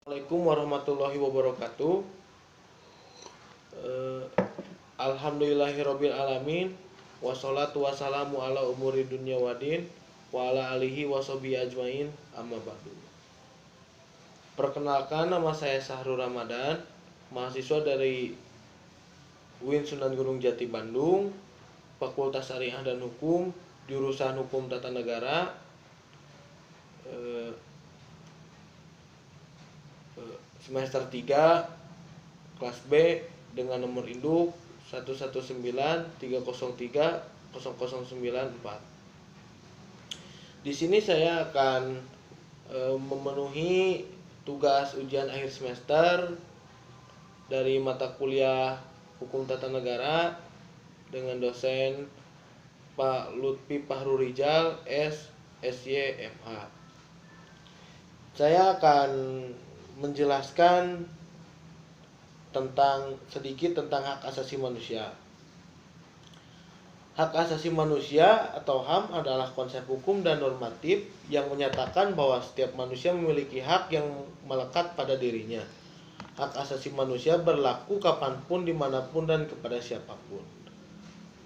Assalamualaikum warahmatullahi wabarakatuh. Eh, Alhamdulillahirabbil alamin. Wassalatu wassalamu ala umuri dunya wadin wa ala alihi washabihi ajmain. Amma ba'du. Perkenalkan, nama saya Sahrul Ramadan, mahasiswa dari UIN Sunan Gunung Jati Bandung, Fakultas Syariah dan Hukum, jurusan Hukum Tata Negara. Semester 3 kelas B dengan nomor induk 11930300904. Di sini saya akan memenuhi tugas ujian akhir semester dari mata kuliah Hukum Tata Negara dengan dosen Pak Lutfi Fahrurijal SYMH. Saya akan menjelaskan sedikit tentang hak asasi manusia. Hak asasi manusia atau HAM adalah konsep hukum dan normatif yang menyatakan bahwa setiap manusia memiliki hak yang melekat pada dirinya. Hak asasi manusia berlaku kapanpun, dimanapun, dan kepada siapapun.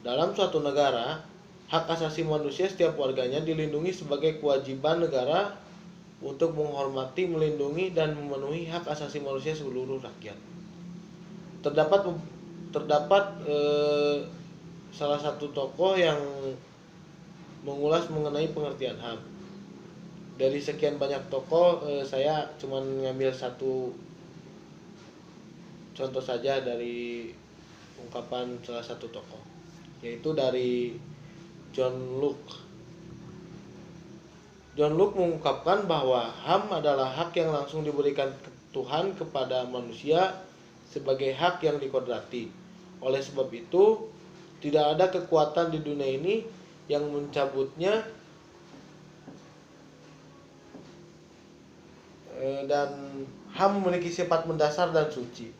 Dalam suatu negara, hak asasi manusia setiap warganya dilindungi sebagai kewajiban negara untuk menghormati, melindungi, dan memenuhi hak asasi manusia seluruh rakyat. Terdapat salah satu tokoh yang mengulas mengenai pengertian HAM. Dari sekian banyak tokoh, saya cuma ngambil satu contoh saja dari ungkapan salah satu tokoh, yaitu dari John Locke. John Locke mengungkapkan bahwa HAM adalah hak yang langsung diberikan Tuhan kepada manusia sebagai hak yang dikodrati. Oleh sebab itu, tidak ada kekuatan di dunia ini yang mencabutnya, dan HAM memiliki sifat mendasar dan suci.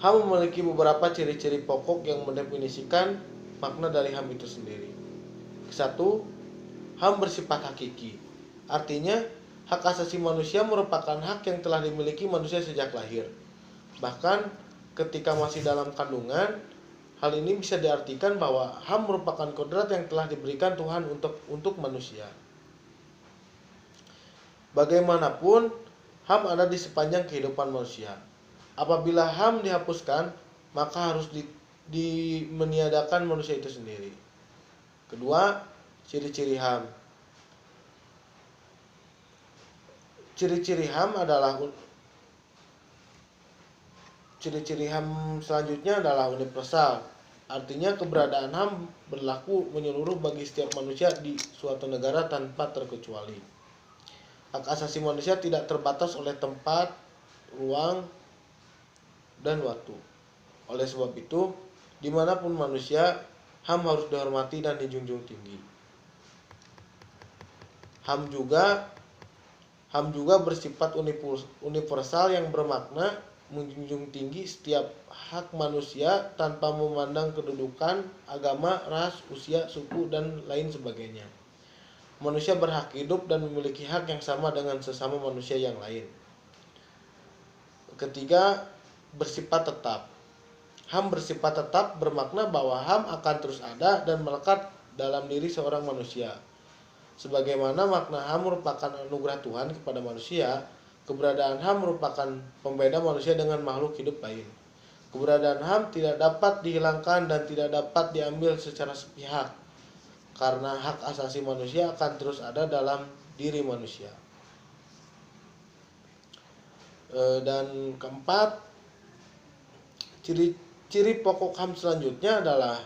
HAM memiliki beberapa ciri-ciri pokok yang mendefinisikan makna dari HAM itu sendiri. Satu, HAM bersifat hakiki. Artinya, hak asasi manusia merupakan hak yang telah dimiliki manusia sejak lahir. Bahkan ketika masih dalam kandungan, hal ini bisa diartikan bahwa HAM merupakan kodrat yang telah diberikan Tuhan untuk manusia. Bagaimanapun, HAM ada di sepanjang kehidupan manusia. Apabila HAM dihapuskan, maka harus meniadakan manusia itu sendiri. Kedua, ciri-ciri HAM. Ciri-ciri HAM selanjutnya adalah universal. Artinya keberadaan HAM berlaku menyeluruh bagi setiap manusia di suatu negara tanpa terkecuali. Hak asasi manusia tidak terbatas oleh tempat, ruang, dan waktu. Oleh sebab itu, dimanapun manusia, HAM harus dihormati dan dijunjung tinggi. HAM juga bersifat universal yang bermakna menjunjung tinggi setiap hak manusia tanpa memandang kedudukan, agama, ras, usia, suku, dan lain sebagainya. Manusia berhak hidup dan memiliki hak yang sama dengan sesama manusia yang lain. Ketiga, bersifat tetap. HAM bersifat tetap bermakna bahwa HAM akan terus ada dan melekat dalam diri seorang manusia. Sebagaimana makna HAM merupakan anugerah Tuhan kepada manusia, keberadaan HAM merupakan pembeda manusia dengan makhluk hidup lain. Keberadaan HAM tidak dapat dihilangkan dan tidak dapat diambil secara sepihak, karena hak asasi manusia akan terus ada dalam diri manusia. Dan keempat, ciri pokok HAM selanjutnya adalah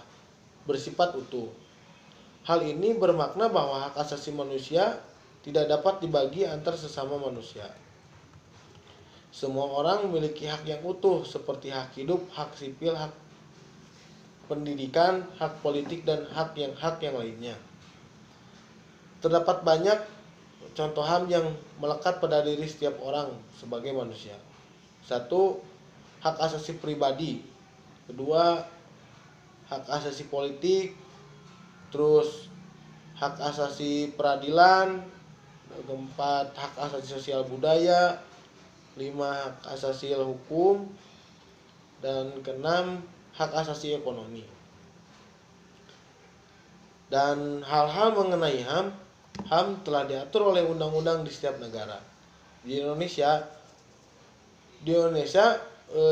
bersifat utuh. Hal ini bermakna bahwa hak asasi manusia tidak dapat dibagi antar sesama manusia. Semua orang memiliki hak yang utuh seperti hak hidup, hak sipil, hak pendidikan, hak politik, dan hak yang lainnya. Terdapat banyak contoh HAM yang melekat pada diri setiap orang sebagai manusia. Satu, hak asasi pribadi. Kedua, hak asasi politik. Terus hak asasi peradilan, keempat hak asasi sosial budaya, 5 hak asasi hukum, dan keenam hak asasi ekonomi. Dan hal-hal mengenai HAM telah diatur oleh undang-undang di setiap negara. Di Indonesia,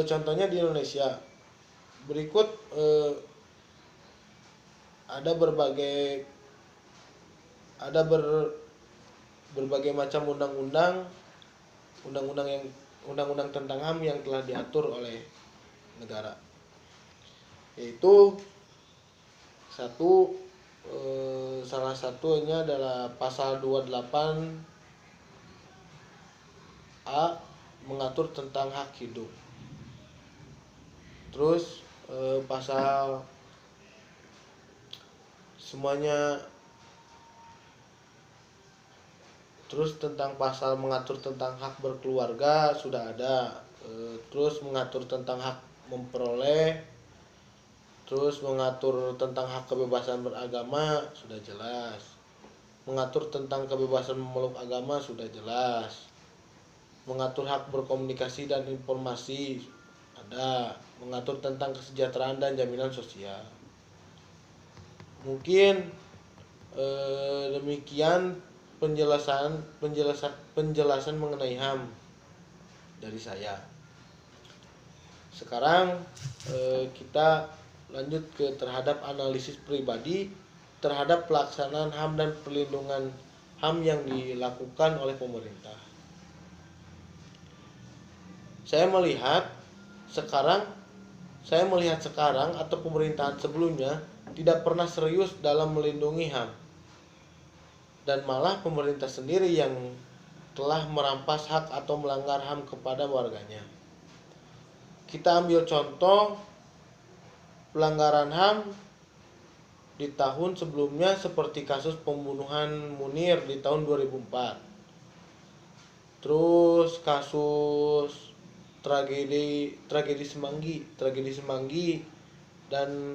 contohnya di Indonesia berikut ada berbagai macam undang-undang tentang HAM yang telah diatur oleh negara, yaitu salah satunya adalah pasal 28A mengatur tentang hak hidup. Terus tentang pasal mengatur tentang hak berkeluarga sudah ada. Terus mengatur tentang hak memperoleh, terus mengatur tentang hak kebebasan beragama sudah jelas, mengatur tentang kebebasan memeluk agama sudah jelas, mengatur hak berkomunikasi dan informasi ada, mengatur tentang kesejahteraan dan jaminan sosial. Mungkin demikian penjelasan mengenai HAM dari saya. Sekarang kita lanjut terhadap analisis pribadi terhadap pelaksanaan HAM dan perlindungan HAM yang dilakukan oleh pemerintah. Saya melihat sekarang atau pemerintahan sebelumnya tidak pernah serius dalam melindungi HAM, dan malah pemerintah sendiri yang telah merampas hak atau melanggar HAM kepada warganya. Kita ambil contoh pelanggaran HAM di tahun sebelumnya seperti kasus pembunuhan Munir di tahun 2004. Terus kasus tragedi Semanggi dan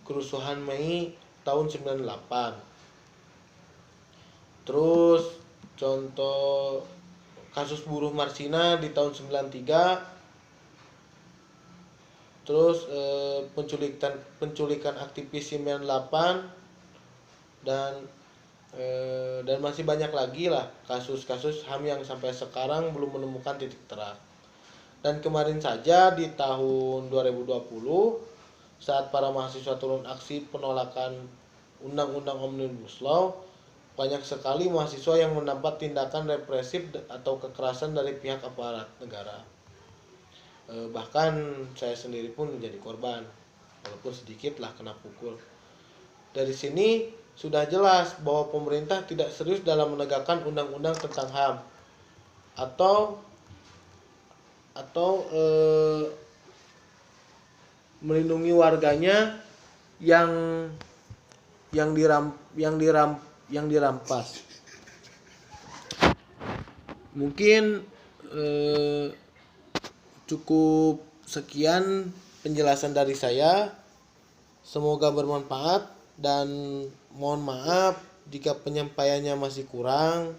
kerusuhan Mei tahun 98. Terus contoh kasus buruh Marsina di tahun 93. Terus penculikan aktivis 98 dan masih banyak lagi lah kasus-kasus HAM yang sampai sekarang belum menemukan titik terang. Dan kemarin saja di tahun 2020 saat para mahasiswa turun aksi penolakan Undang-Undang Omnibus Law, banyak sekali mahasiswa yang mendapat tindakan represif atau kekerasan dari pihak aparat negara. Bahkan saya sendiri pun menjadi korban, walaupun sedikit lah kena pukul. Dari sini sudah jelas bahwa pemerintah tidak serius dalam menegakkan undang-undang tentang HAM atau melindungi warganya yang dirampas. Mungkin cukup sekian penjelasan dari saya. Semoga bermanfaat dan mohon maaf jika penyampaiannya masih kurang,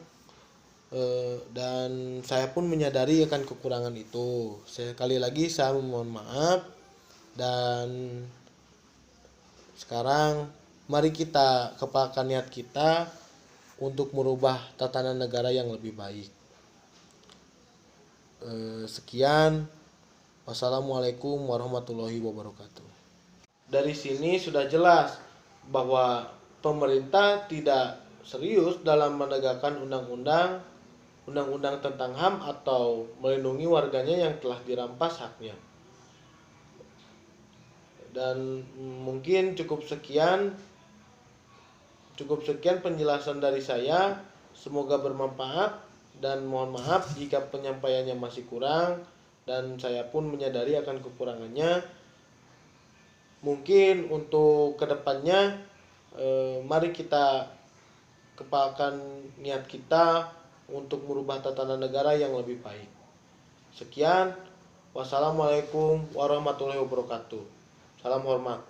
dan saya pun menyadari akan kekurangan itu. Sekali lagi saya mohon maaf, dan sekarang mari kita kepalkan niat kita untuk merubah tatanan negara yang lebih baik. Sekian, wassalamualaikum warahmatullahi wabarakatuh. Dari sini sudah jelas bahwa pemerintah tidak serius dalam menegakkan undang-undang tentang HAM atau melindungi warganya yang telah dirampas haknya. Dan mungkin cukup sekian penjelasan dari saya. Semoga bermanfaat dan mohon maaf jika penyampaiannya masih kurang dan saya pun menyadari akan kekurangannya. Mungkin untuk kedepannya mari kita kepalkan niat kita untuk merubah tatanan negara yang lebih baik. Sekian, wassalamualaikum warahmatullahi wabarakatuh. Salam hormat.